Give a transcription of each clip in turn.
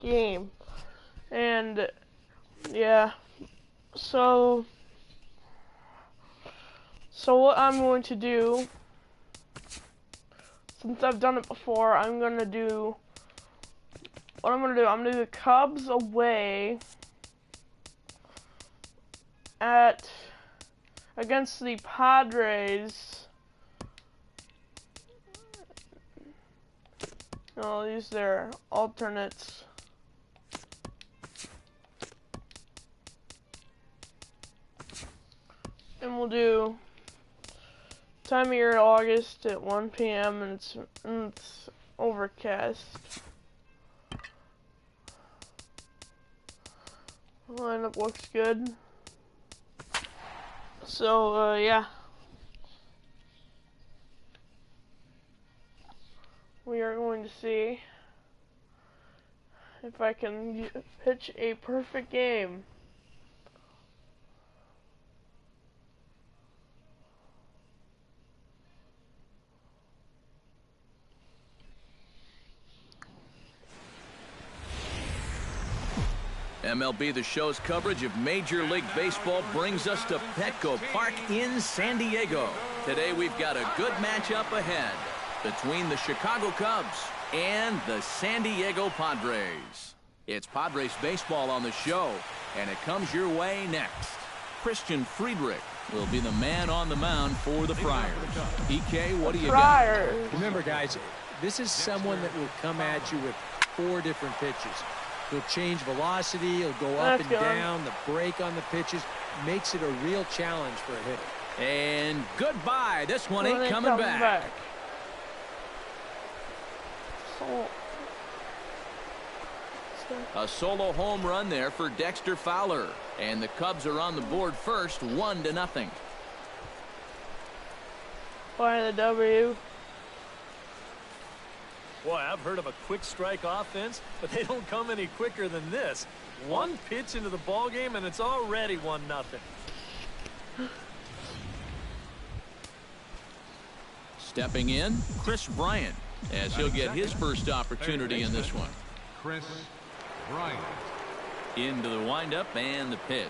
game. And yeah, so what I'm going to do, since I've done it before, I'm gonna do the Cubs away against the Padres. I'll use their alternates. And we'll do time of year August at 1 p.m. and it's overcast. Lineup looks good. So yeah. We are going to see if I can pitch a perfect game. MLB The Show's coverage of Major League Baseball brings us to Petco Park in San Diego. Today we've got a good matchup ahead between the Chicago Cubs and the San Diego Padres. It's Padres baseball on the show, and it comes your way next. Christian Friedrich will be the man on the mound for the Friars. EK, what do you got? Remember, guys, this is someone that will come at you with 4 different pitches. He'll change velocity, he'll go up and down, the break on the pitches makes it a real challenge for a hitter. And goodbye. This one ain't coming back. A solo home run there for Dexter Fowler. And the Cubs are on the board first, 1-0. By the W. Boy, I've heard of a quick strike offense, but they don't come any quicker than this. One pitch into the ball game, and it's already 1-0. Stepping in, Chris Bryant, as he'll get his first opportunity in this one. Chris Bryant. Into the windup and the pitch.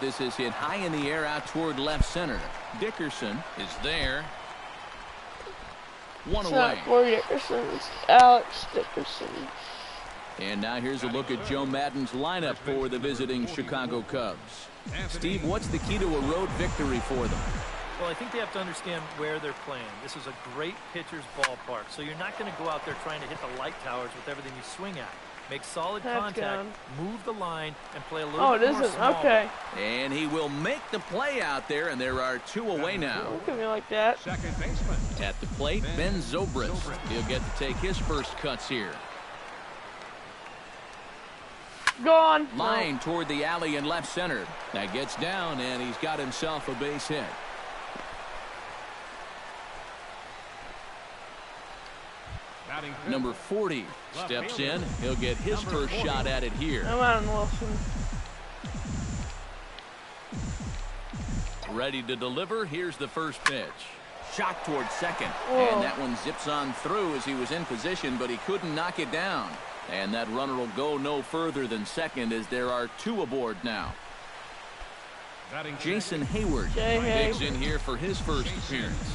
This is hit high in the air out toward left center. Dickerson is there. One away. Not Corey Dickerson, it's Alex Dickerson. And now here's a look at Joe Maddon's lineup for the visiting Chicago Cubs. Steve, what's the key to a road victory for them? Well, I think they have to understand where they're playing. This is a great pitcher's ballpark, so you're not going to go out there trying to hit the light towers with everything you swing at. Make solid contact, move the line, and play a little bit more small. Okay. And he will make the play out there, and there are 2 away now. Look at me like that. Second baseman. At the plate, Ben Zobrist. He'll get to take his first cuts here. Gone. Line toward the alley in left center. That gets down, and he's got himself a base hit. Number 40 steps in. He'll get his first shot at it here. Come on, Wilson. Ready to deliver. Here's the first pitch. Shot towards second. Whoa. And that one zips on through as he was in position, but he couldn't knock it down. And that runner will go no further than second as there are 2 aboard now. Jason Hayward digs in here for his first appearance.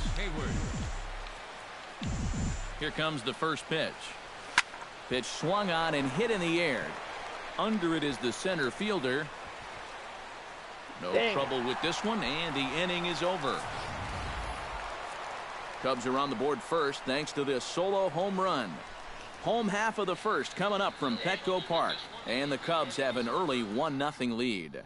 Here comes the first pitch. Pitch swung on and hit in the air. Under it is the center fielder. No trouble with this one, and the inning is over. Cubs are on the board first thanks to this solo home run. Home half of the first coming up from Petco Park, and the Cubs have an early 1-0 lead.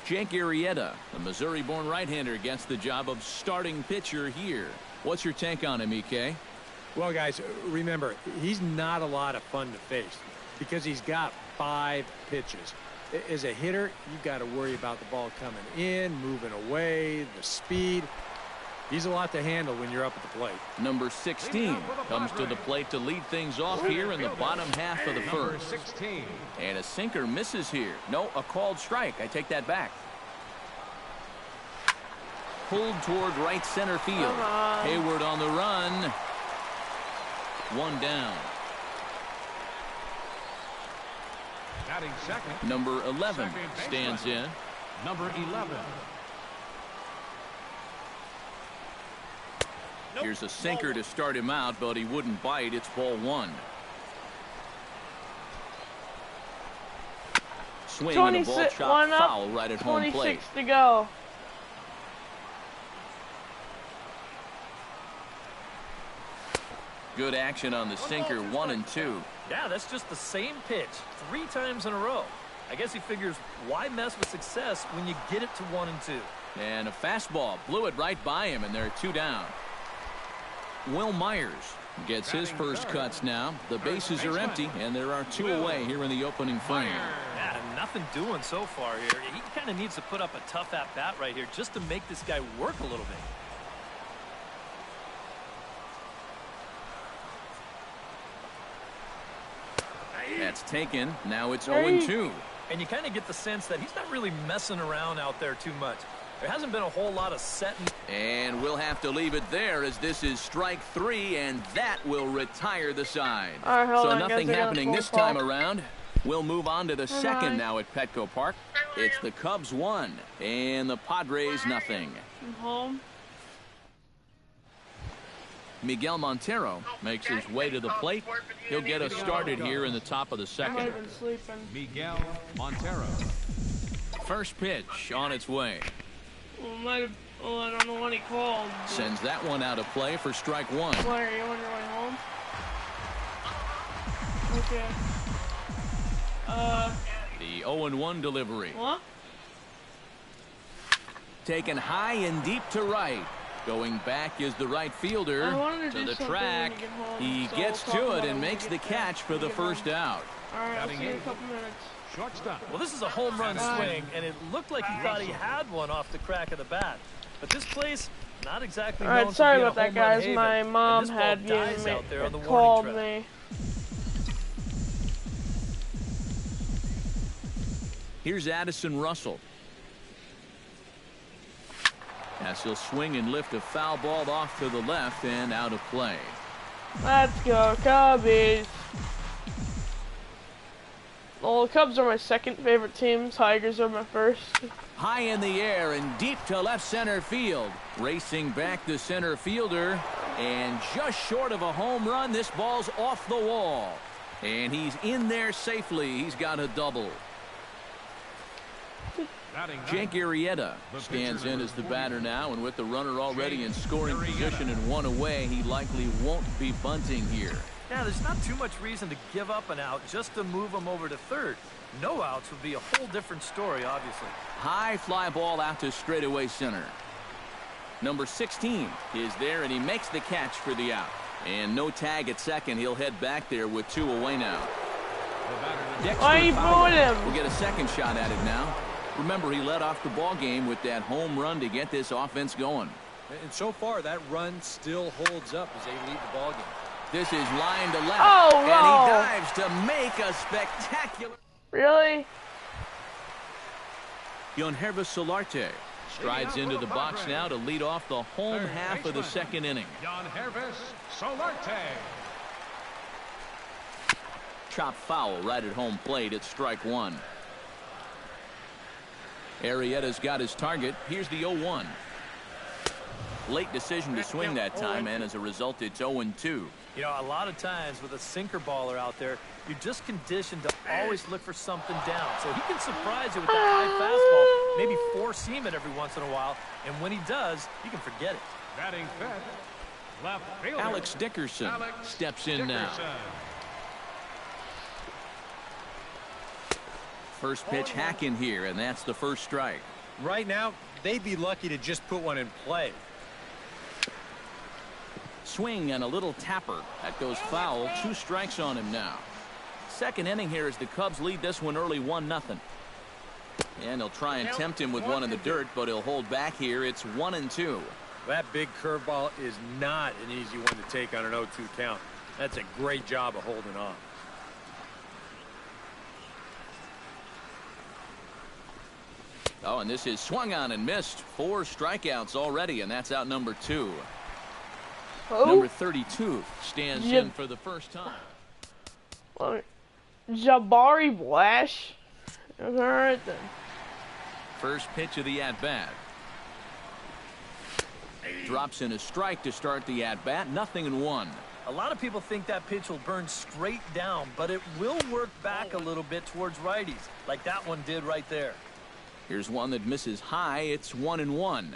Jake Arrieta, the Missouri-born right-hander, gets the job of starting pitcher here. What's your take on him, EK? Well, guys, remember, he's not a lot of fun to face because he's got 5 pitches. As a hitter, you've got to worry about the ball coming in, moving away, the speed. He's a lot to handle when you're up at the plate. Number 16 comes to the plate to lead things off here in the bottom half of the first. And a sinker misses here. No, a called strike. I take that back. Pulled toward right center field. Hayward on the run. One down. Batting second. Number 11 Second stands baseman. in. Number 11. Here's a sinker to start him out, but he wouldn't bite. It's ball one. Swing and a ball 26, chopped one up, foul right at home plate. 26 to go. Good action on the sinker, 1 and 2. Yeah, that's just the same pitch 3 times in a row. I guess he figures, why mess with success when you get it to 1 and 2? And a fastball blew it right by him, and they're 2 down. Will Myers gets his first cuts now. The bases are empty, and there are 2 away here in the opening frame. Yeah, nothing doing so far here. He kind of needs to put up a tough at-bat right here just to make this guy work a little bit. That's taken. Now it's 0-2. And you kind of get the sense that he's not really messing around out there too much. There hasn't been a whole lot of setting. And we'll have to leave it there as this is strike 3, and that will retire the side. All right, hold so on, nothing guys, I got a happening phone this call. time around. We'll move on to the second Bye. now at Petco Park. It's the Cubs 1 and the Padres nothing. I'm home. Miguel Montero makes his way to the plate. He'll get us started here in the top of the I might second. have been sleeping. Miguel Montero. First pitch on its way. Well, I don't know when he called. Sends that one out of play for strike 1. Why are you on your way home? Okay. The 0-1 delivery. What? Taken high and deep to right. Going back is the right fielder I wanted to to do the something track. when you get home, He so gets we'll talk to about it it and when makes we the get back, catch for when the we get first home. out. Alright, I'll see you in a Batting couple minutes. Shortstop. Well, this is a home run swing, and it looked like he thought he had one off the crack of the bat. But this place, not exactly known Alright, for sorry being a about that, home run guys. haven, My and mom this ball had dies given me, out there on the warning called track. me. Here's Addison Russell. As he'll swing and lift a foul ball off to the left and out of play. Let's go, Cubbies. Well, the Cubs are my second favorite team. Tigers are my first. High in the air and deep to left center field. Racing back the center fielder. And just short of a home run, this ball's off the wall. And he's in there safely. He's got a double. Batting Jake Arrieta stands in as the batter now, and with the runner already in scoring position and 1 away, he likely won't be bunting here. Yeah, there's not too much reason to give up an out just to move him over to third. No outs would be a whole different story, obviously. High fly ball out to straightaway center. Number 16 is there, and he makes the catch for the out. And no tag at second. He'll head back there with 2 away now. Dexter Why are you Fowler booing him? will get a second shot at it now. Remember, he led off the ball game with that home run to get this offense going. And so far, that run still holds up as they lead the ball game. This is line to left, Oh, and no. he dives to make a spectacular. Really? Yangervis Solarte strides into the box now to lead off the home Third half of the baseman. second inning. Yangervis Solarte. Chop foul right at home plate. It's strike 1. Arrieta's got his target. Here's the 0-1. Late decision to swing that time, and as a result, it's 0-2. You know, a lot of times with a sinker baller out there, you're just conditioned to always look for something down. So he can surprise you with that high fastball, maybe four-seam it every once in a while, and when he does, you can forget it. Batting fifth. Left fielder. Alex Dickerson Alex steps in now. Dickerson. First pitch hack in here, and that's the first strike. Right now, they'd be lucky to just put one in play. Swing and a little tapper. That goes foul. 2 strikes on him now. Second inning here as the Cubs lead this one early 1-0. And they'll try and tempt him with one in the dirt, but he'll hold back here. It's 1-2. That big curveball is not an easy one to take on an 0-2 count. That's a great job of holding on. Oh, and this is swung on and missed. 4 strikeouts already, and that's out number 2. Number 32 stands in for the first time. Jabari Blash. Alright then. First pitch of the at-bat. Drops in a strike to start the at-bat. 0-1. A lot of people think that pitch will burn straight down, but it will work back a little bit towards righties, like that one did right there. Here's one that misses high. It's 1-1.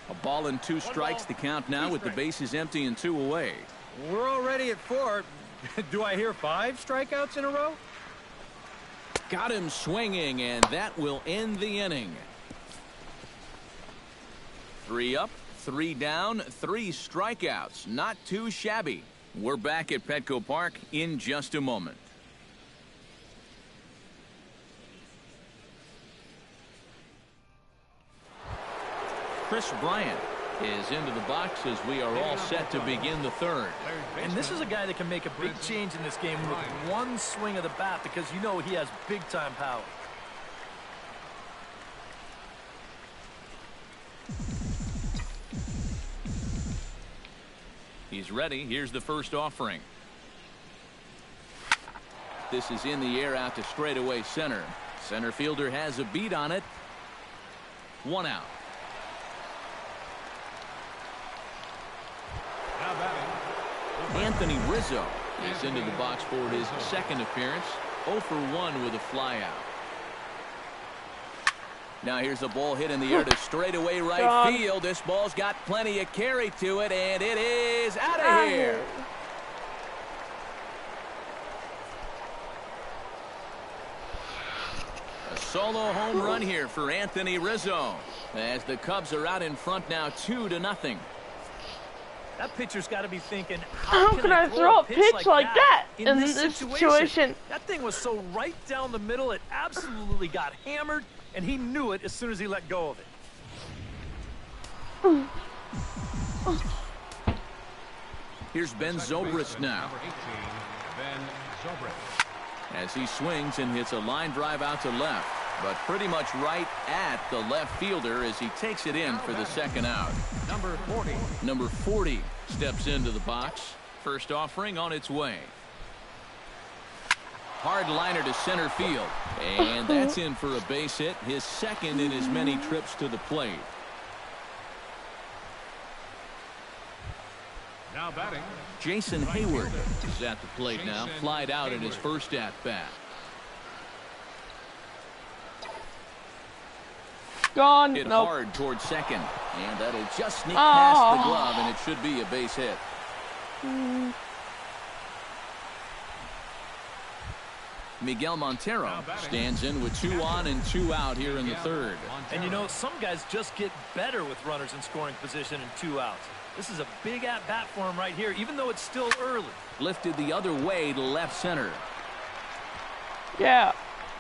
A ball and 2 strikes. The count now with the bases empty and 2 away. We're already at 4. Do I hear 5 strikeouts in a row? Got him swinging, and that will end the inning. 3 up, 3 down, 3 strikeouts. Not too shabby. We're back at Petco Park in just a moment. Chris Bryant is into the box as we are all set to begin the third. And this is a guy that can make a big change in this game with one swing of the bat, because you know he has big-time power. He's ready. Here's the first offering. This is in the air out to straightaway center. Center fielder has a beat on it. 1 out. Anthony Rizzo is into the box for his second appearance. 0 for 1 with a flyout. Now here's a ball hit in the air to straightaway right field. This ball's got plenty of carry to it, and it is out of here. A solo home run here for Anthony Rizzo, as the Cubs are out in front now 2-0. That pitcher's got to be thinking, how can I throw a pitch like that in this situation? That thing was so right down the middle, it absolutely got hammered, and he knew it as soon as he let go of it. Here's Ben Zobrist now. As he swings and hits a line drive out to left, but pretty much right at the left fielder as he takes it in for the second out. Number 40 steps into the box. First offering on its way. Hard liner to center field, and that's in for a base hit, his second in as many trips to the plate. Now batting, Jason Hayward is at the plate now, flied out in his first at-bat. Gone. Hit Nope. hard towards second, and that'll just sneak past the glove, and it should be a base hit. Miguel Montero stands in with 2 on and 2 out here in the third. And you know, some guys just get better with runners in scoring position and 2 outs. This is a big at-bat for him right here, even though it's still early. Lifted the other way to left center. Yeah.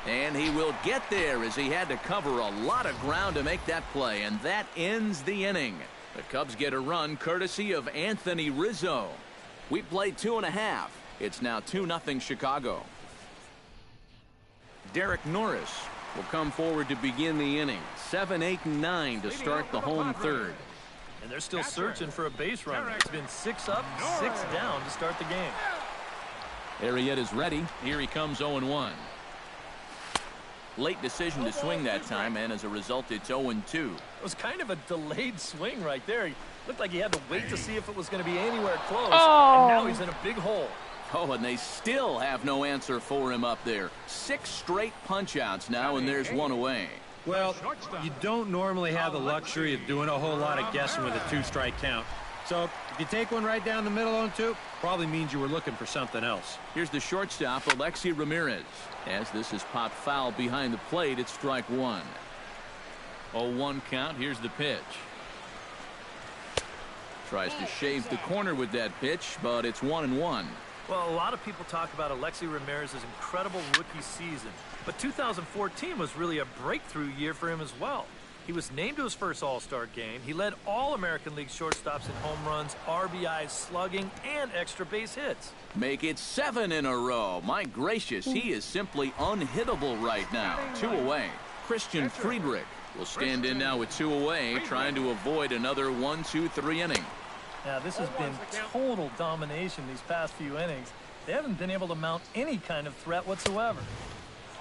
And he will get there as he had to cover a lot of ground to make that play, and that ends the inning. The Cubs get a run courtesy of Anthony Rizzo. We played 2.5. It's now 2-0 Chicago. Derek Norris will come forward to begin the inning. 7, 8, and 9 to start the home third. And they're still searching for a base runner. It's been 6 up, 6 down to start the game. Arrieta's ready. Here he comes 0-1. Late decision to swing that time, and as a result, it's 0-2. It was kind of a delayed swing right there. He looked like he had to wait to see if it was going to be anywhere close. And now he's in a big hole. Oh, and they still have no answer for him up there. 6 straight punch-outs now, and there's 1 away. Well, you don't normally have the luxury of doing a whole lot of guessing with a 2-strike count. So if you take one right down the middle on 2, probably means you were looking for something else. Here's the shortstop, Alexi Ramirez. As this is popped foul behind the plate, it's strike 1. 0-1 count. Here's the pitch. Tries to shave the corner with that pitch, but it's 1-1. Well, a lot of people talk about Alexi Ramirez's incredible rookie season, but 2014 was really a breakthrough year for him as well. He was named to his first All-Star game. He led all American League shortstops in home runs, RBIs, slugging, and extra base hits. Make it 7 in a row. My gracious, he is simply unhittable right now. 2 away. Christian Friedrich will stand in now with 2 away, trying to avoid another 1-2-3 inning. Now, this has been total domination these past few innings. They haven't been able to mount any kind of threat whatsoever.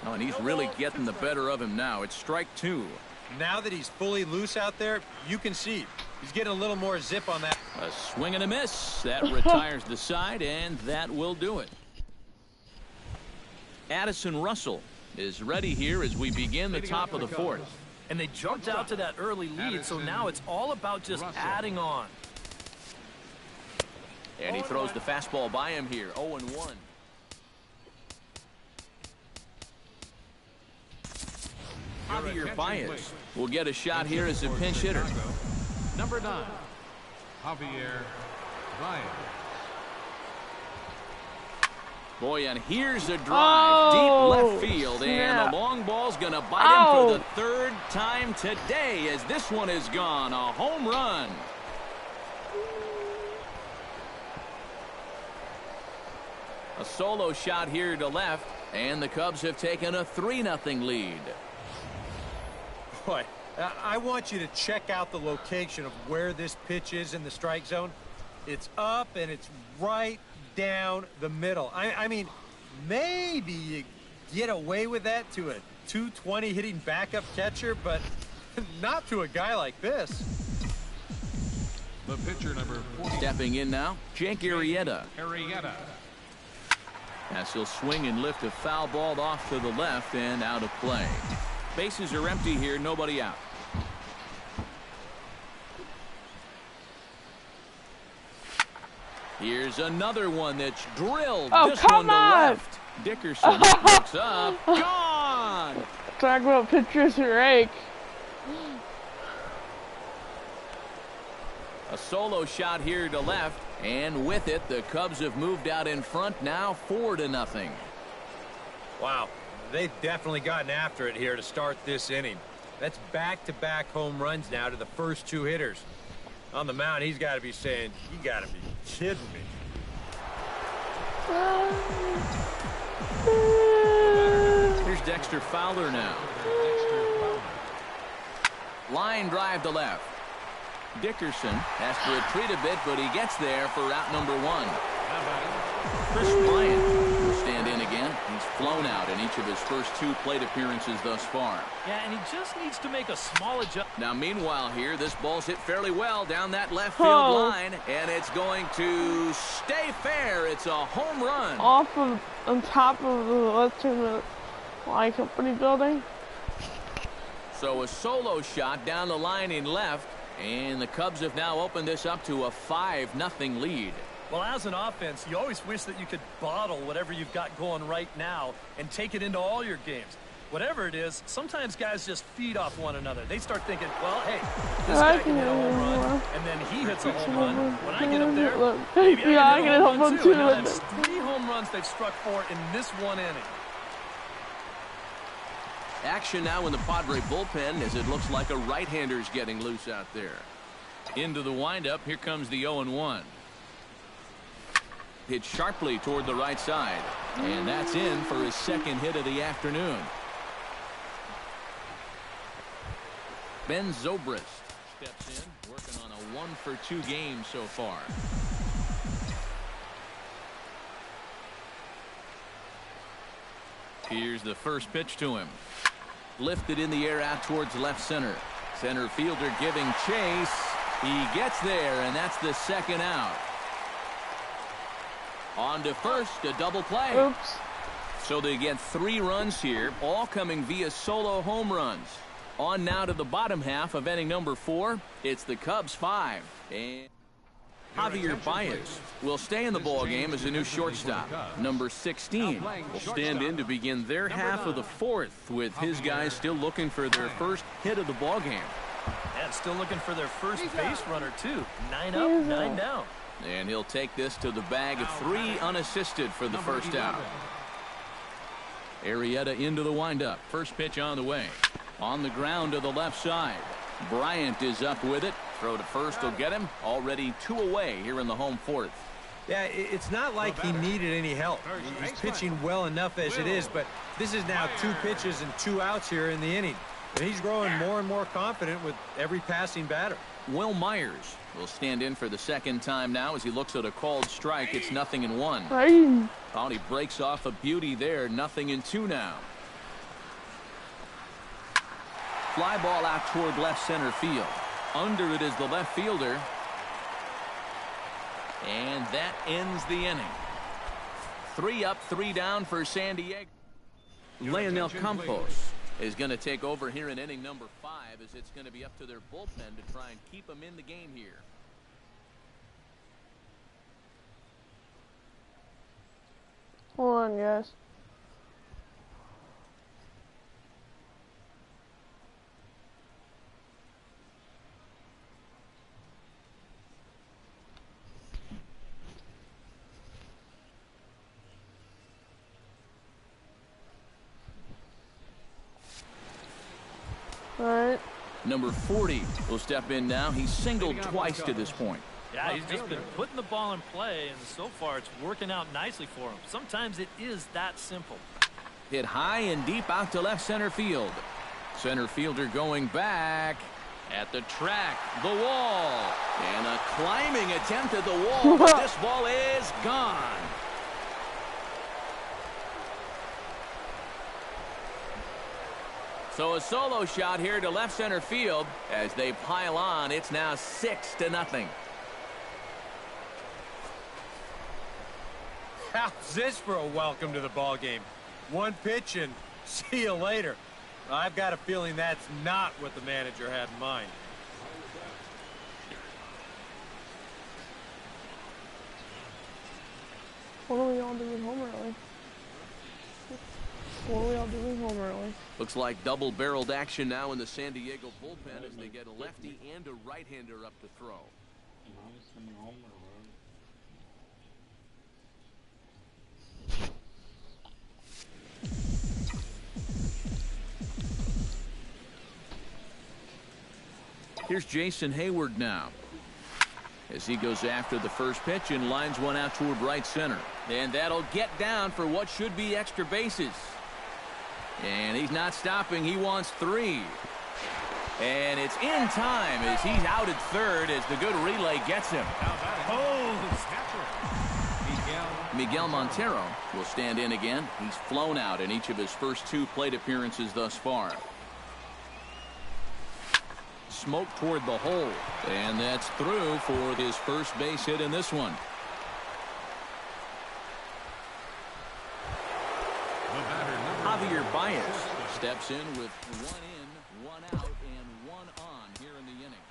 Oh, and he's really getting the better of him now. It's strike 2. Now that he's fully loose out there, you can see he's getting a little more zip on that. A swing and a miss. That retires the side, and that will do it. Addison Russell is ready here as we begin the top of the 4th. And they jumped out to that early lead, so now it's all about just adding on. And he throws the fastball by him here, 0-1. Javier Baez will get a shot here as a pinch hitter. Number 9, Javier Baez. Boy, and here's a drive deep left field, and the long ball's going to bite him for the 3rd time today as this one is gone. A home run. A solo shot here to left, and the Cubs have taken a 3-0 lead. Boy, I want you to check out the location of where this pitch is in the strike zone. It's up and it's right down the middle. I mean, maybe you get away with that to a 220 hitting backup catcher, but not to a guy like this. The pitcher, number 40. Stepping in now, Jake Arrieta. Arrieta. As he'll swing and lift a foul ball off to the left and out of play. Bases are empty here, nobody out. Here's another one that's drilled. Oh, this come one to on. left. Dickerson looks up. Gone! Talk about pitchers who rake. A solo shot here to left, and with it, the Cubs have moved out in front now 4-0. Wow, they've definitely gotten after it here to start this inning. That's back-to-back home runs now to the first 2 hitters. On the mound, he's got to be saying, you got to be kidding me. Here's Dexter Fowler now. Line drive to left. Dickerson has to retreat a bit, but he gets there for out number 1. Chris Bryant will stand in again. He's flown out in each of his first 2 plate appearances thus far. Yeah, and he just needs to make a small adjustment. Now, meanwhile here, this ball's hit fairly well down that left field line, and it's going to stay fair. It's a home run. Off of, on top of the Western Line Company building. So a solo shot down the line in left, and the Cubs have now opened this up to a 5-0 lead. Well, as an offense, you always wish that you could bottle whatever you've got going right now and take it into all your games. Whatever it is, sometimes guys just feed off one another. They start thinking, well, hey, this guy can hit a home run, and then he hits a home run. When I get up there, maybe I can hit a home run too. And now that's 3 home runs they've struck for in this 1 inning. Action now in the Padre bullpen as it looks like a right-hander's getting loose out there. Into the windup, here comes the 0-1. Hit sharply toward the right side, and that's in for his 2nd hit of the afternoon. Ben Zobrist steps in, working on a 1-for-2 game so far. Here's the first pitch to him. Lifted in the air out towards left center. Center fielder giving chase. He gets there, and that's the 2nd out. On to first, a double play. Oops. So they get 3 runs here, all coming via solo home runs. On now to the bottom half of inning number 4. It's the Cubs 5. And Javier Baez will stay in the ball game as a new shortstop. Number 16 will stand in to begin their half of the 4th, with his guys still looking for their first hit of the ball game. And still looking for their first base runner, too. 9 up, 9 down. And he'll take this to the bag of 3 unassisted for the first out. Arrieta into the windup. First pitch on the way. On the ground to the left side. Bryant is up with it. Throw to first will get him. Already 2 away here in the home 4th. Yeah, it's not like he needed any help. He's pitching well enough as it is, but this is now 2 pitches and 2 outs here in the inning. And he's growing more and more confident with every passing batter. Will Myers will stand in for the second time now as he looks at a called strike. It's 0-1. Hey. Oh, he breaks off a beauty there. 0-2 now. Fly ball out toward left center field. Under it is the left fielder. And that ends the inning. 3 up, 3 down for San Diego. Leonel Campos is going to take over here in inning number 5 as it's going to be up to their bullpen to try and keep them in the game here. Hold on, guys. Alright. Number 40 will step in now. He's singled twice to this point. Yeah, he's just been putting the ball in play, and so far it's working out nicely for him. Sometimes it is that simple. Hit high and deep out to left center field. Center fielder going back at the track, the wall, and a climbing attempt at the wall, but this ball is gone. So a solo shot here to left center field as they pile on. It's now 6-0. How's this for a welcome to the ball game? One pitch and see you later. I've got a feeling that's not what the manager had in mind. What are we all doing home early? What are we all doing home early? Looks like double-barreled action now in the San Diego bullpen as they get a lefty and a right-hander up to throw. Here's Jason Hayward now as he goes after the first pitch and lines one out toward right center. And that'll get down for what should be extra bases. And he's not stopping. He wants 3. And it's in time as he's out at third as the good relay gets him. Miguel Montero will stand in again. He's flown out in each of his first 2 plate appearances thus far. Smoke toward the hole, and that's through for his first base hit in this one. Javier Baez steps in with 1 in, 1 out, and 1 on here in the inning.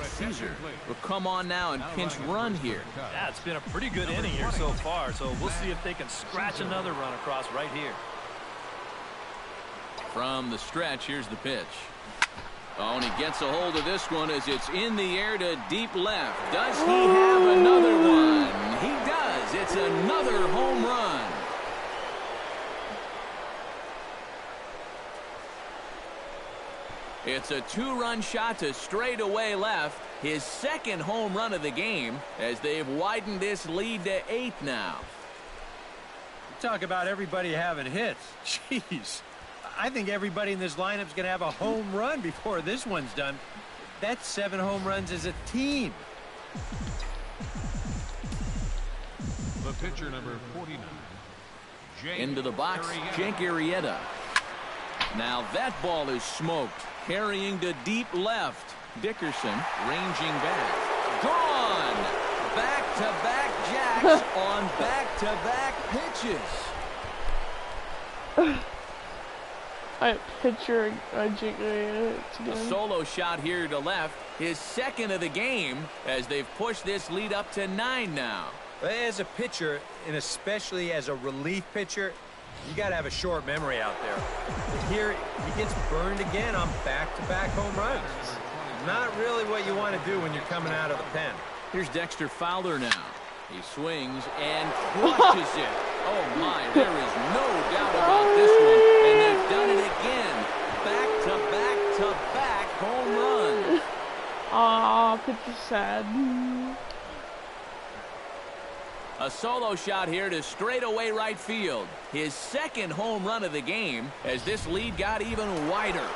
Caesar will come on now and pinch run here. Yeah, it's been a pretty good inning here so far, so we'll see if they can scratch another run across right here. From the stretch, here's the pitch. Oh, and he gets a hold of this one as it's in the air to deep left. Does he have another one? He does. It's another home run. It's a 2-run shot to straightaway left. His second home run of the game as they've widened this lead to 8 now. Talk about everybody having hits. Jeez. I think everybody in this lineup is going to have a home run before this one's done. That's 7 home runs as a team. The pitcher, number 49. Into the box, Jake Arrieta. Now that ball is smoked. Carrying to deep left. Dickerson ranging back. Gone! Back-to-back jacks on back-to-back pitches. Alright, pitcher Jake Arrieta A solo shot here to left. His second of the game as they've pushed this lead up to 9 now. As a pitcher, and especially as a relief pitcher, you got to have a short memory out there. Here, he gets burned again on back-to-back home runs. Not really what you want to do when you're coming out of the pen. Here's Dexter Fowler now. He swings and crushes it. Oh, my, there is no doubt about this one. And they've done it again. Back-to-back-to-back home runs. Aw, pitcher's sad. A A solo shot here to straightaway right field. His second home run of the game as this lead got even wider.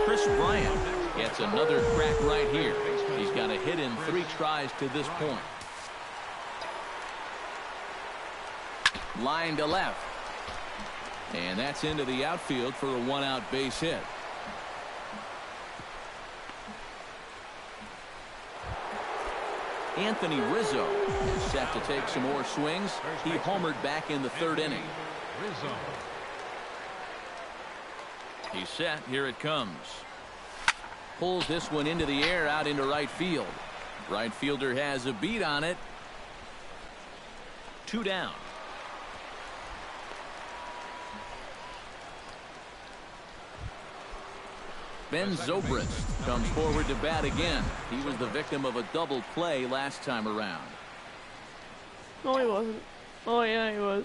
Chris Bryant gets another crack right here. He's got a hit in 3 tries to this point. Line to left. And that's into the outfield for a 1-out base hit. Anthony Rizzo is set to take some more swings. He homered back in the 3rd inning. He's set. Here it comes. Pulls this one into the air out into right field. Right fielder has a beat on it. 2 down. Ben Zobrist comes forward to bat again. He was the victim of a double play last time around. No, he wasn't. Oh, yeah, he was.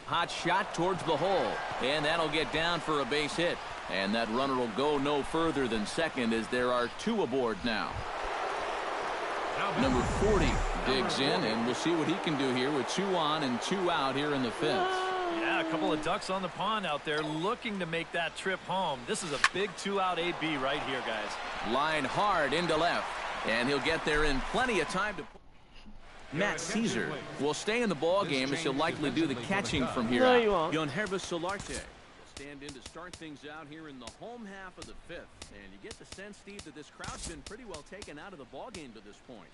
Hot shot towards the hole, and that'll get down for a base hit. And that runner will go no further than second as there are 2 aboard now. Number 40 digs in, and we'll see what he can do here with 2 on and 2 out here in the 5th. Yeah, a couple of ducks on the pond out there looking to make that trip home. This is a big 2-out AB right here, guys. Line hard into left, and he'll get there in plenty of time to... Matt Caesar will stay in the ball game as he'll likely do the catching from here No, out. you won't. Yohannes Solarte will stand in to start things out here in the home half of the 5th. And you get the sense, Steve, that this crowd's been pretty well taken out of the ball game to this point.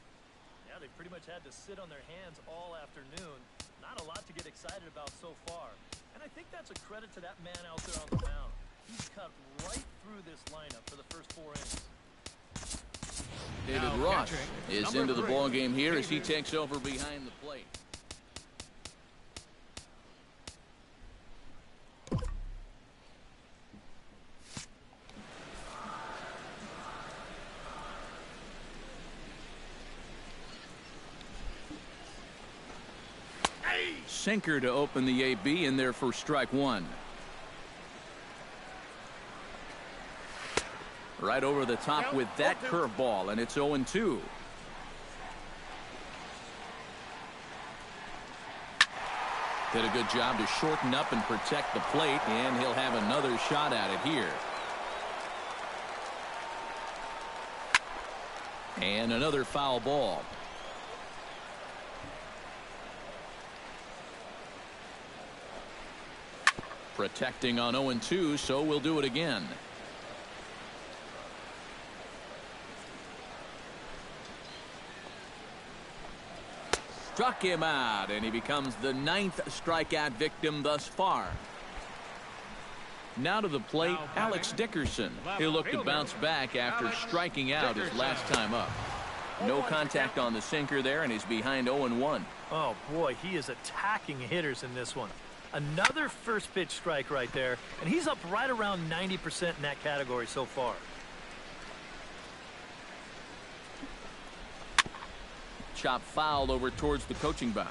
Yeah, they pretty much had to sit on their hands all afternoon. Not a lot to get excited about so far. And I think that's a credit to that man out there on the mound. He's cut right through this lineup for the first 4 innings. David Ross is into the ball game here as he takes over behind the plate. Sinker to open the AB in there for strike 1. Right over the top with that curveball, and it's 0-2. Did a good job to shorten up and protect the plate, and he'll have another shot at it here. And another foul ball. Protecting on 0-2, so we'll do it again. Struck him out, and he becomes the 9th strikeout victim thus far. Now to the plate, Alex Dickerson. He'll look to bounce back after striking out his last time up. No contact on the sinker there, and he's behind 0-1. Oh, boy, he is attacking hitters in this one. Another first pitch strike right there, and he's up right around 90% in that category so far. Chop foul over towards the coaching box.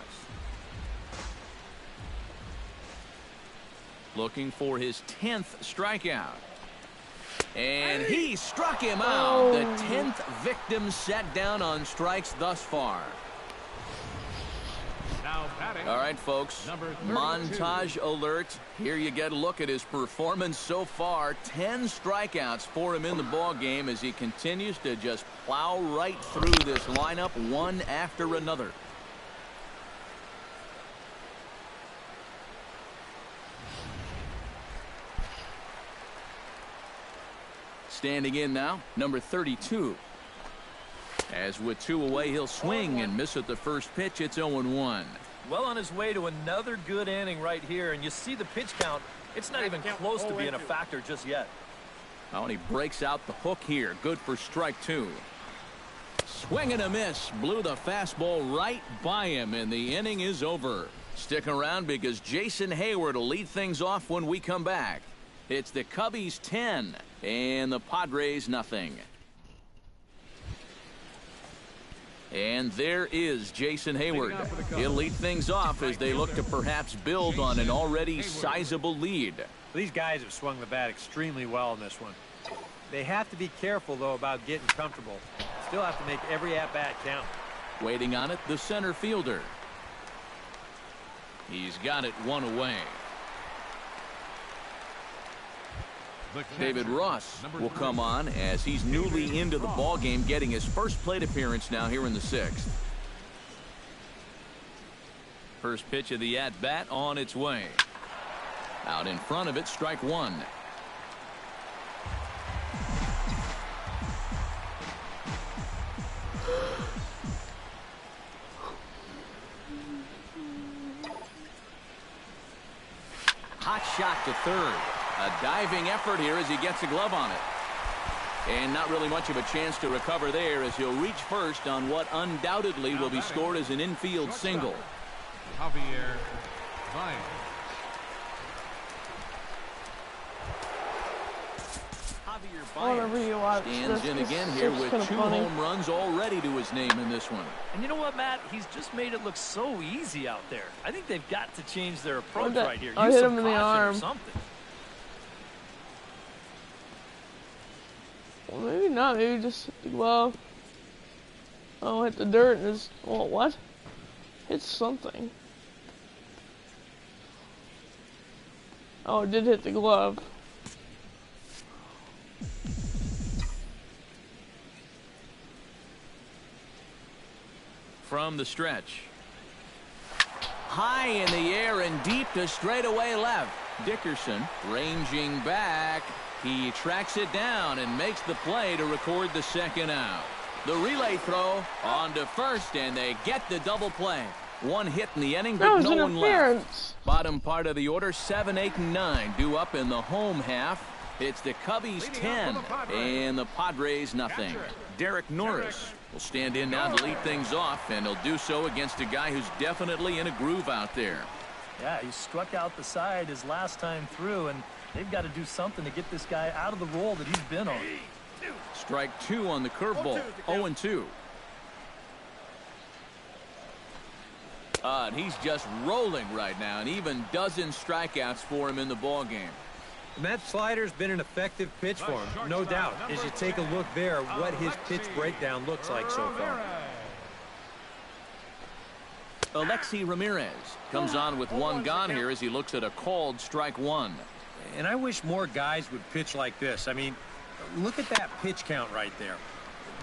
Looking for his 10th strikeout. And he struck him out. The 10th victim set down on strikes thus far. All right, folks, montage alert. Here you get a look at his performance so far. 10 strikeouts for him in the ball game as he continues to just plow right through this lineup one after another. Standing in now, number 32. As with 2 away, he'll swing and miss at the first pitch. It's 0-1. Well on his way to another good inning right here, and you see the pitch count. It's not even close to being a factor just yet. Oh, and he breaks out the hook here. Good for strike 2. Swing and a miss. Blew the fastball right by him, and the inning is over. Stick around because Jason Heyward will lead things off when we come back. It's the Cubbies 10 and the Padres nothing. And there is Jason Heyward. He'll lead things off as they look to perhaps build on an already sizable lead. These guys have swung the bat extremely well in this one. They have to be careful, though, about getting comfortable. Still have to make every at-bat count. Waiting on it, the center fielder. He's got it one away. David Ross will come on as he's newly into the ball game, getting his first plate appearance now here in the 6th. First pitch of the at-bat on its way. Out in front of it, strike one. Hot shot to third. A diving effort here as he gets a glove on it. And not really much of a chance to recover there as he'll reach first on what undoubtedly will be scored as an infield single. Javier Baez. Whenever you watch stands this, in again here with 2 funny. home runs already to his name in this one. And you know what, Matt? He's just made it look so easy out there. I think they've got to change their approach right here. I Use hit some him in the caution or arm. something. Well, maybe not. Maybe just hit the glove. Oh, hit the dirt and just. Well, what? Hit something. Oh, it did hit the glove. From the stretch. High in the air and deep to straightaway left. Dickerson ranging back. He tracks it down and makes the play to record the second out. The relay throw on to first, and they get the double play. One hit in the inning, but no one left. Bottom part of the order, 7, 8, and 9 due up in the home half. It's the Cubbies 10 and the Padres nothing. Derek Norris will stand in now to lead things off, and he'll do so against a guy who's definitely in a groove out there. Yeah, he struck out the side his last time through, and they've got to do something to get this guy out of the role that he's been on. Strike 2 on the curveball. 0-2. And he's just rolling right now, and even dozen strikeouts for him in the ball game. And that slider's been an effective pitch for him, no doubt. As you take a look there, what his pitch breakdown looks like so far. Alexi Ramirez comes on with one gone here as he looks at a called strike one. And I wish more guys would pitch like this. I mean, look at that pitch count right there.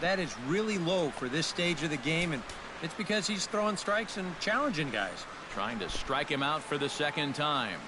That is really low for this stage of the game, and it's because he's throwing strikes and challenging guys. Trying to strike him out for the second time.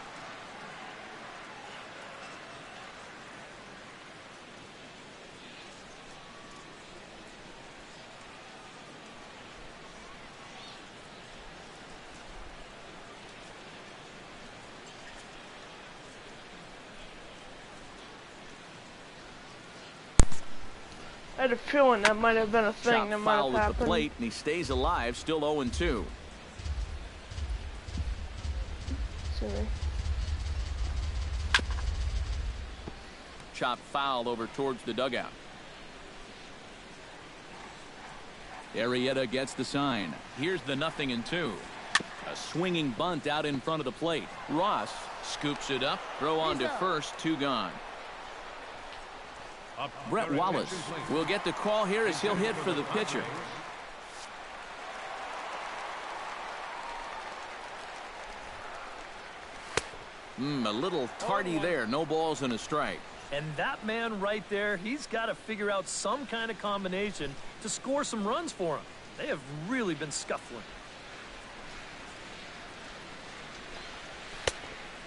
I had a feeling that might have been a thing that might have foul at happened. the plate, and he stays alive, still 0-2. Sorry. Chop foul over towards the dugout. Arrieta gets the sign. Here's the 0-2. A swinging bunt out in front of the plate. Ross scoops it up. Throw on to first. 2 gone. Brett Wallace will get the call here as he'll hit for the pitcher. A little tardy there. No balls and a strike. And that man right there, he's got to figure out some kind of combination to score some runs for him. They have really been scuffling.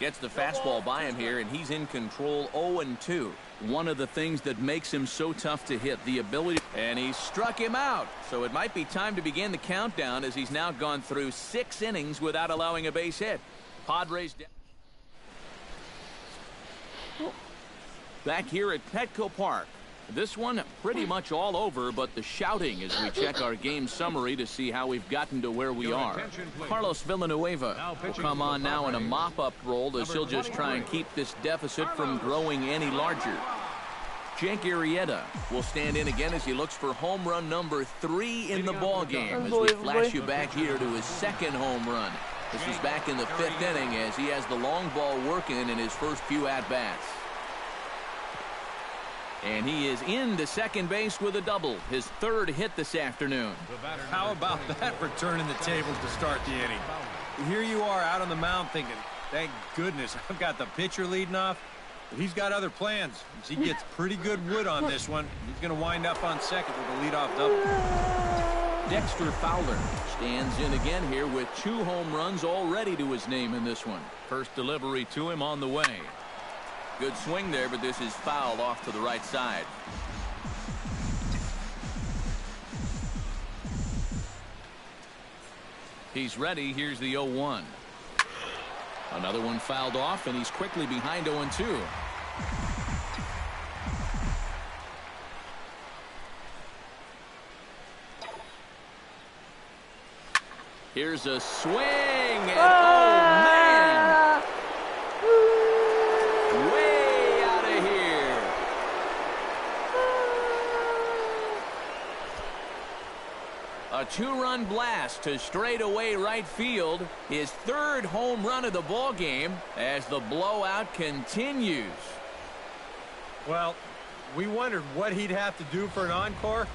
Gets the fastball by him here, and he's in control. 0-2. One of the things that makes him so tough to hit, the ability. And he struck him out. So it might be time to begin the countdown as he's now gone through 6 innings without allowing a base hit. Padres back here at Petco Park. This one pretty much all over, but the shouting as we check our game summary to see how we've gotten to where we are. Carlos Villanueva will come on now in a mop-up role as he'll just try and keep this deficit from growing any larger. Jake Arrieta will stand in again as he looks for home run number 3 in the ball game as we flash you back here to his second home run. This is back in the 5th inning as he has the long ball working in his first few at-bats. And he is into second base with a double, his third hit this afternoon. How about that for turning the tables to start the inning? Here you are out on the mound thinking, thank goodness I've got the pitcher leading off. But he's got other plans. As he gets pretty good wood on this one, he's going to wind up on second with a leadoff double. Dexter Fowler stands in again here with 2 home runs already to his name in this one. First delivery to him on the way. Good swing there, but this is fouled off to the right side. He's ready. Here's the 0-1. Another one fouled off, and he's quickly behind 0-2. Here's a swing, and oh man! Way out of here. A 2-run blast to straightaway right field. His 3rd home run of the ball game as the blowout continues. Well, we wondered what he'd have to do for an encore.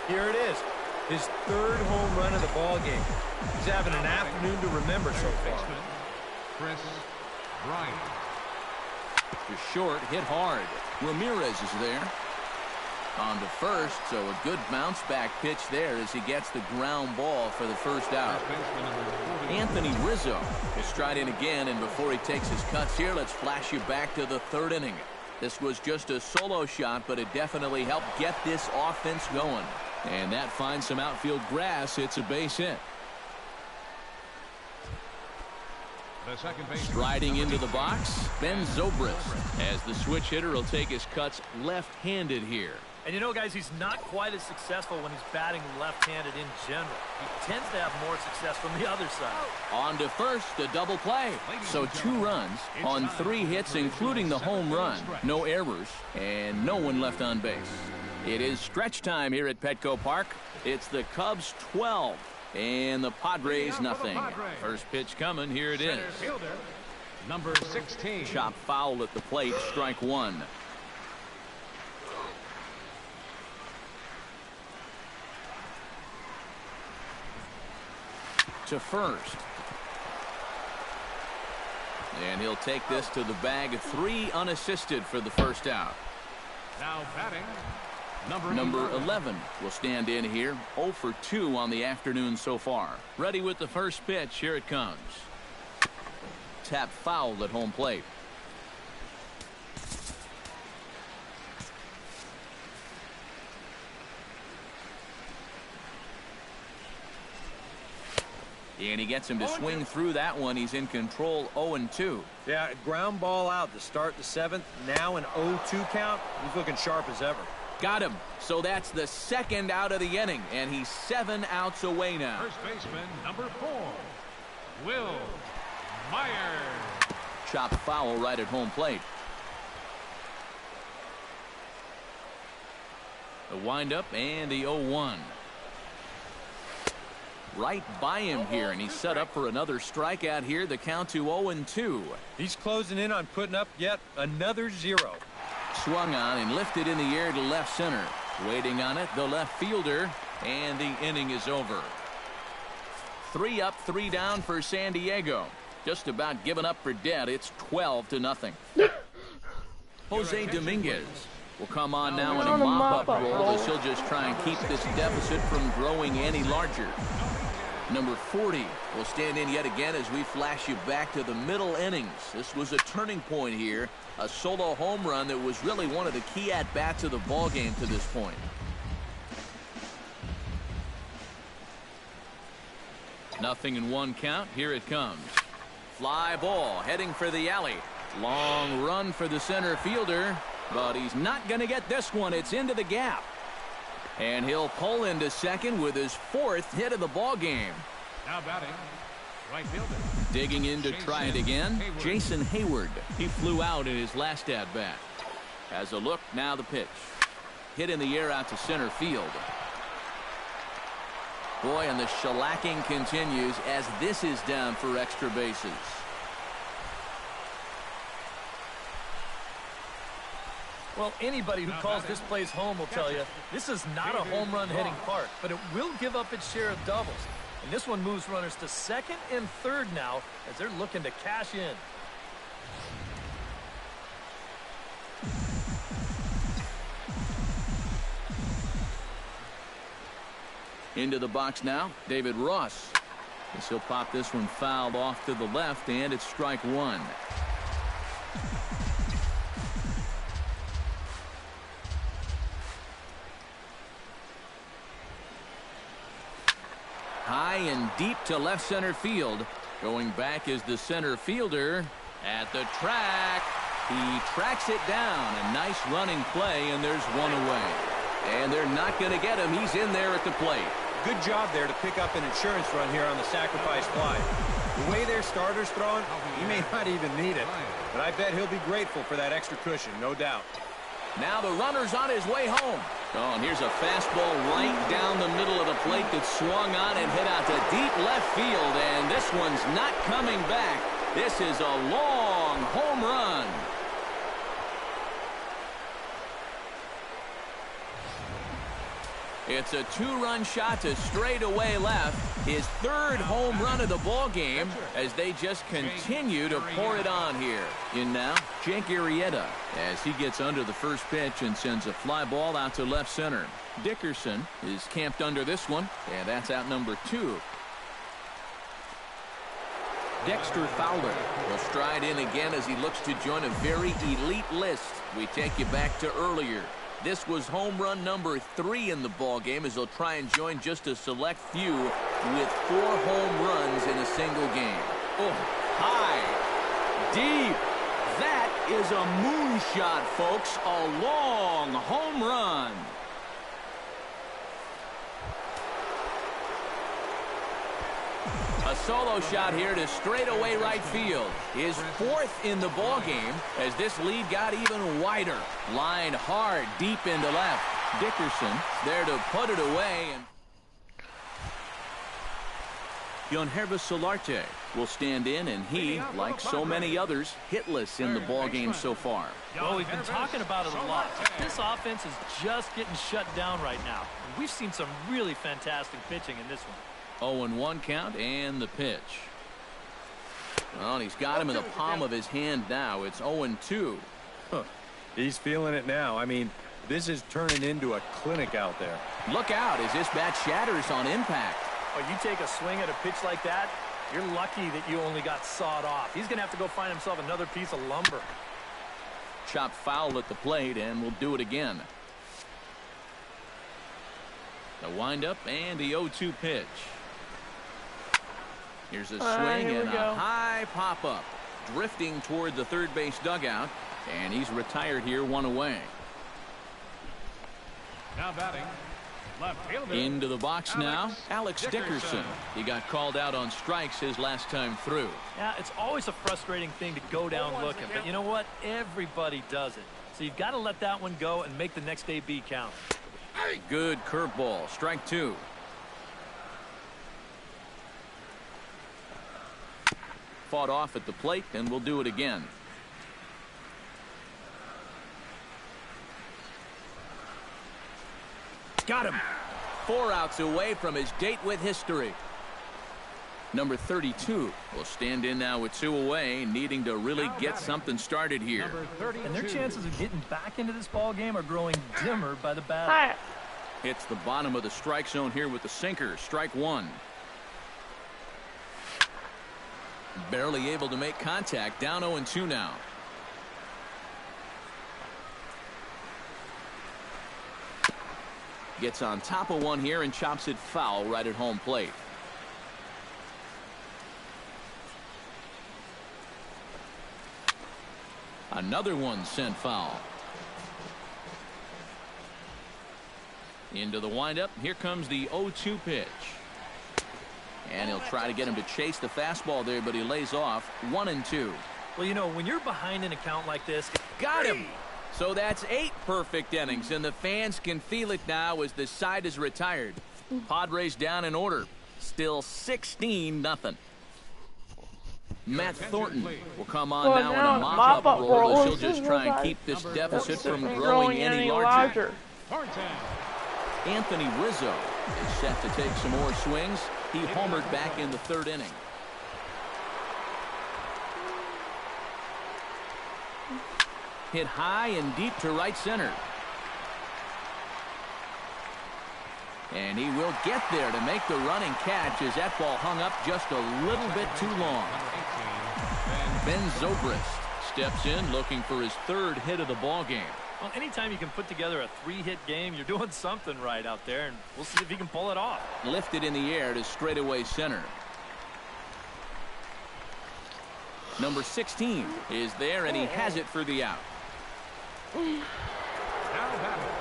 Here it is. His 3rd home run of the ball game. He's having an afternoon to remember so far. Chris Bryant. To short, hit hard. Ramirez is there. On to first, so a good bounce back pitch there as he gets the ground ball for the first out. Anthony Rizzo will stride in again, and before he takes his cuts here, let's flash you back to the 3rd inning. This was just a solo shot, but it definitely helped get this offense going. And that finds some outfield grass. It's a base hit. The second base. Striding into the box, Ben Zobrist, as the switch hitter will take his cuts left-handed here. And you know, guys, he's not quite as successful when he's batting left-handed in general. He tends to have more success from the other side. On to first, a double play. So 2 runs on 3 hits, including the home run. No errors, and no one left on base. It is stretch time here at Petco Park. It's the Cubs 12 and the Padres nothing. First pitch coming. Here it is. Number 16. Chop foul at the plate. Strike 1. To first. And he'll take this to the bag. 3 unassisted for the first out. Now batting. Number 11 will stand in here. 0 for 2 on the afternoon so far. Ready with the first pitch. Here it comes. Tap foul at home plate. And he gets him to swing through that one. He's in control. 0-2. Yeah, ground ball out to start the 7th. Now an 0-2 count. He's looking sharp as ever. Got him. So that's the 2nd out of the inning, and he's 7 outs away now. First baseman, number 4, Will Myers. Chop foul right at home plate. The windup and the 0-1. Right by him here, and he's set up for another strikeout here. The count to 0-2. He's closing in on putting up yet another 0. Swung on and lifted in the air to left center. Waiting on it, the left fielder, and the inning is over. 3 up, 3 down for San Diego. Just about given up for dead. It's 12-0. Jose Dominguez will come on now in a mop-up role as he'll just try and keep this deficit from growing any larger. Number 40 will stand in yet again as we flash you back to the middle innings. This was a turning point here. A solo home run that was really one of the key at-bats of the ball game to this point. Nothing in 1 count. Here it comes. Fly ball heading for the alley. Long run for the center fielder, but he's not going to get this one. It's into the gap. And he'll pull into second with his 4th hit of the ball game. Now batting, right fielder. Digging in to try it again, Jason Hayward. He flew out in his last at-bat. Has a look, now the pitch. Hit in the air out to center field. Boy, and the shellacking continues as this is down for extra bases. Well, anybody who calls this place home will tell you this is not a home run hitting park, but it will give up its share of doubles. And this one moves runners to second and third now as they're looking to cash in. Into the box now, David Ross. As he'll pop this one fouled off to the left, and it's strike one. High and deep to left center field. Going back is the center fielder at the track. He tracks it down. A nice running play, and there's one away. And they're not going to get him. He's in there at the plate. Good job there to pick up an insurance run here on the sacrifice fly. The way their starter's throwing, he may not even need it. But I bet he'll be grateful for that extra cushion, no doubt. Now the runner's on his way home. Oh, and here's a fastball right down the middle of the plate that swung on and hit out to deep left field. And this one's not coming back. This is a long home run. It's a two-run shot to straightaway left. His third home run of the ball game as they just continue to pour it on here. In now, Jake Arrieta as he gets under the first pitch and sends a fly ball out to left center. Dickerson is camped under this one, and that's out number 2. Dexter Fowler will stride in again as he looks to join a very elite list. We take you back to earlier. This was home run number 3 in the ball game as they'll try and join just a select few with 4 home runs in a single game. Oh, high, deep. That is a moonshot, folks. A long home run. A solo shot here to straightaway right field. His 4th in the ball game as this lead got even wider. Line hard deep into left. Dickerson there to put it away. And Yangervis Solarte will stand in, and he, like so many others, hitless in the ball game so far. Well, we've been talking about it a lot. This offense is just getting shut down right now. We've seen some really fantastic pitching in this one. 0-1 count and the pitch. Well, and he's got him in the palm of his hand now. It's 0-2. Huh. He's feeling it now. I mean, this is turning into a clinic out there. Look out as this bat shatters on impact. Oh, you take a swing at a pitch like that, you're lucky that you only got sawed off. He's going to have to go find himself another piece of lumber. Chopped foul at the plate, and we'll do it again. The windup and the 0-2 pitch. Here's a swing and a high pop-up. Drifting toward the third base dugout. And he's retired here, 1 away. Now batting, left fielder. Into the box now, Alex Dickerson. He got called out on strikes his last time through. Yeah, it's always a frustrating thing to go down looking. But you know what? Everybody does it. So you've got to let that one go and make the next AB count. Good curveball. Strike 2. Fought off at the plate, and we'll do it again. Got him. 4 outs away from his date with history. Number 32 will stand in now with 2 away, needing to really get something started here. And their chances of getting back into this ball game are growing dimmer by the batter. Hi. Hits the bottom of the strike zone here with the sinker. Strike 1. Barely able to make contact. Down 0-2 now. Gets on top of one here and chops it foul right at home plate. Another one sent foul. Into the windup. Here comes the 0-2 pitch. And he'll try to get him to chase the fastball there, but he lays off. 1-2. Well, you know, when you're behind an account like this. Got him. So that's 8 perfect innings, and the fans can feel it now as the side is retired. Padres down in order. Still 16-0. Matt Thornton will come on Well, now in now a it's mop-up mop-up role role. as he'll just try and keep this deficit from growing any larger. Anthony Rizzo is set to take some more swings. He homered back in the third inning. Hit high and deep to right center. And he will get there to make the running catch as that ball hung up just a little bit too long. Ben Zobrist steps in looking for his third hit of the ball game. Well, anytime you can put together a 3-hit game, you're doing something right out there, and we'll see if he can pull it off. Lifted in the air to straightaway center. Number 16 is there, and he has it for the out.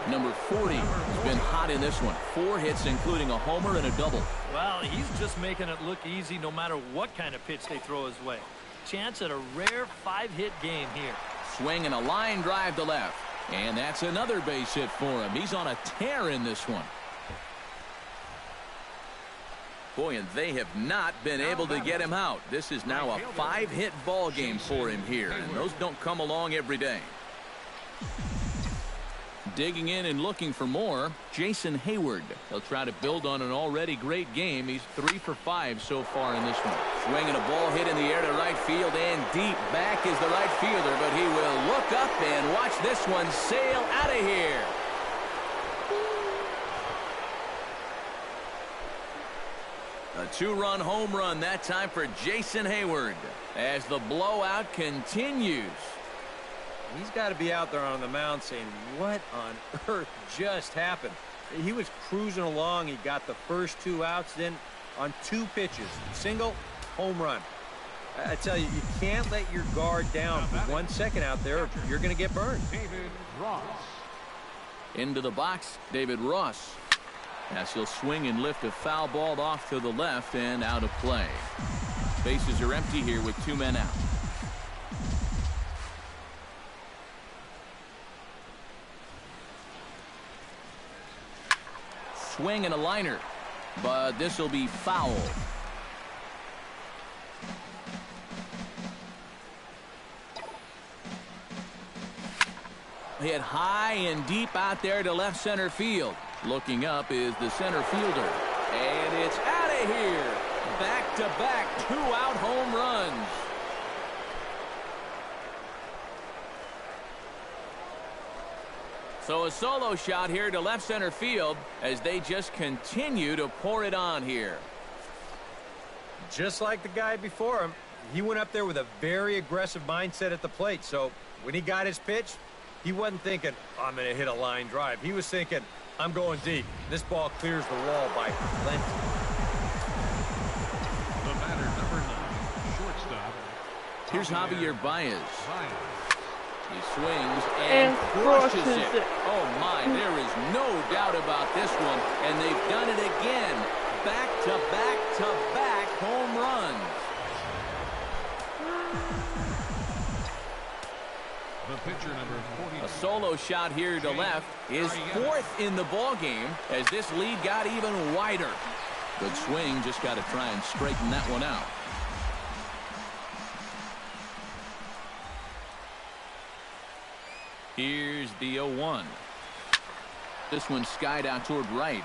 Number 40 has been hot in this one. 4 hits, including a homer and a double. Well, he's just making it look easy no matter what kind of pitch they throw his way. Chance at a rare 5-hit game here. Swing and a line drive to left. And that's another base hit for him. He's on a tear in this one. Boy, and they have not been able to get him out. This is now a 5-hit ball game for him here, and those don't come along every day. Digging in and looking for more, Jason Hayward. He'll try to build on an already great game. He's 3 for 5 so far in this one. Swinging a ball hit in the air to right field and deep. Back is the right fielder, but he will look up and watch this one sail out of here. A 2-run home run that time for Jason Hayward as the blowout continues. He's got to be out there on the mound saying, what on earth just happened? He was cruising along. He got the first 2 outs. Then on 2 pitches, single, home run. I tell you, you can't let your guard down for 1 second out there, or you're going to get burned. David Ross. Into the box, David Ross. As he'll swing and lift a foul ball off to the left and out of play. Bases are empty here with 2 men out. Swing and a liner, but this will be foul. Hit high and deep out there to left center field. Looking up is the center fielder, and it's out of here. Back-to-back 2-out home runs. So a solo shot here to left center field as they just continue to pour it on here. Just like the guy before him, he went up there with a very aggressive mindset at the plate. So when he got his pitch, he wasn't thinking, oh, I'm going to hit a line drive. He was thinking, I'm going deep. This ball clears the wall by plenty. The batter, number 9, shortstop. Here's Javier Baez. He swings And crushes crushes it. Oh, my, there is no doubt about this one. And they've done it again. Back-to-back-to-back home runs. The pitcher, number 42. A solo shot here to left is 4th in the ball game as this lead got even wider. Good swing, just got to try and straighten that one out. Here's the 0-1. This one skied out toward right.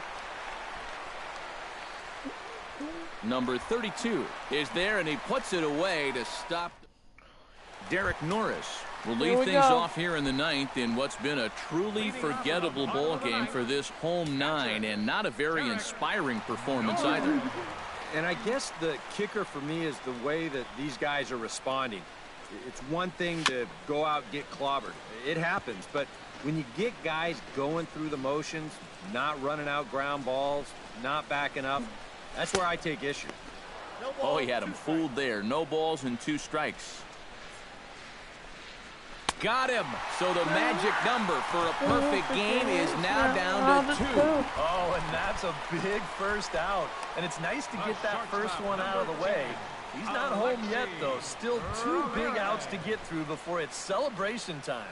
Number 32 is there, and he puts it away to stop. Derek Norris will lead things off here in the 9th in what's been a truly forgettable ball game for this home 9, and not a very inspiring performance either. And I guess the kicker for me is the way that these guys are responding. It's one thing to go out and get clobbered. It happens, but when you get guys going through the motions, not running out ground balls, not backing up, that's where I take issue. Oh, he had him fooled there. No balls and 2 strikes. Got him. So the magic number for a perfect game is now down to 2. Oh, and that's a big first out. And it's nice to get that first one out of the way. He's not home yet, though. Still 2 big outs to get through before it's celebration time.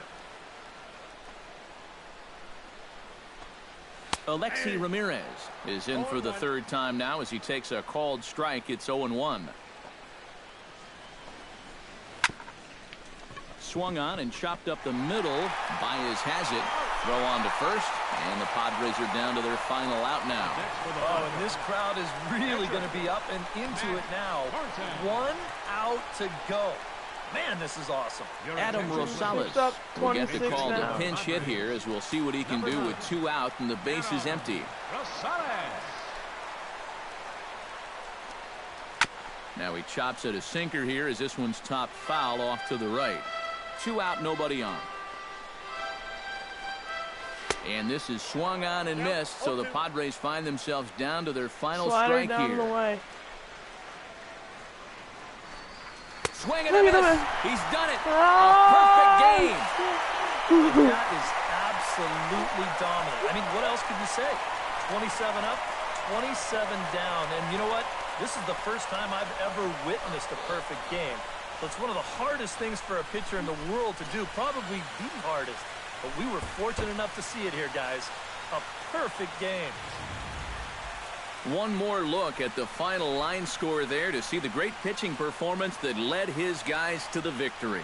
Alexi Ramirez is in for the 3rd time now as he takes a called strike. It's 0-1. swung on and chopped up the middle. Baez has it. Throw on to first, and the Padres are down to their final out now. Oh, and this crowd is really going to be up and into it now. 1 out to go. Man, this is awesome. Adam Rosales will get the call to pinch hit here, as we'll see what he can do with 2 out and the base is empty. Now he chops at a sinker here as this one's top foul off to the right. 2 out, nobody on. And this is swung on and missed, so the Padres find themselves down to their final strike here. The way. Swing and a miss. He's done it. A perfect game. That is absolutely dominant. I mean, what else could you say? 27 up, 27 down. And you know what? This is the first time I've ever witnessed a perfect game. So it's one of the hardest things for a pitcher in the world to do, probably the hardest. But we were fortunate enough to see it here, guys. A perfect game. One more look at the final line score there to see the great pitching performance that led his guys to the victory.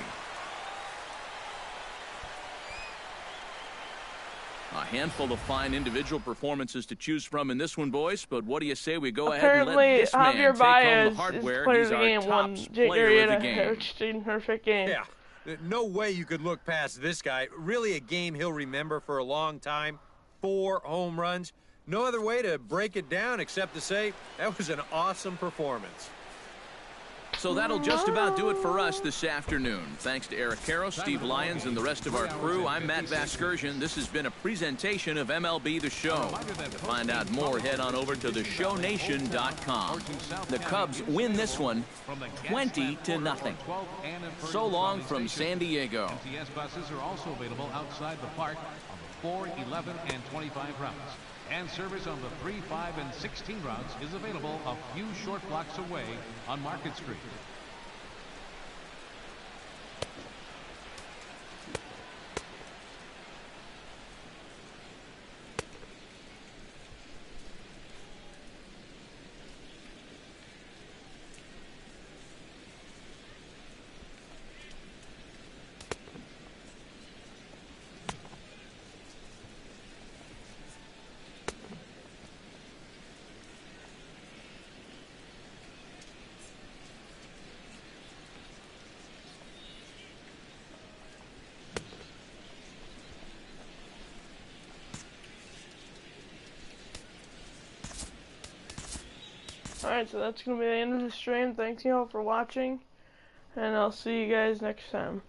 A handful of fine individual performances to choose from in this one, boys. But what do you say we go ahead and let this man take home the hardware? He's our top player of the game. Perfect game. Yeah. No way you could look past this guy. Really a game he'll remember for a long time. 4 home runs. No other way to break it down except to say that was an awesome performance. So that'll just about do it for us this afternoon. Thanks to Eric Caro, Steve Lyons, and the rest of our crew. I'm Matt Vasgersian. This has been a presentation of MLB The Show. To find out more, head on over to theshownation.com. The Cubs win this one 20-0. So long from San Diego. MTS buses are also available outside the park on the 4, 11, and 25 routes. And service on the 3, 5, and 16 routes is available a few short blocks away on Market Street. Alright, so that's going to be the end of the stream. Thanks, y'all, for watching. And I'll see you guys next time.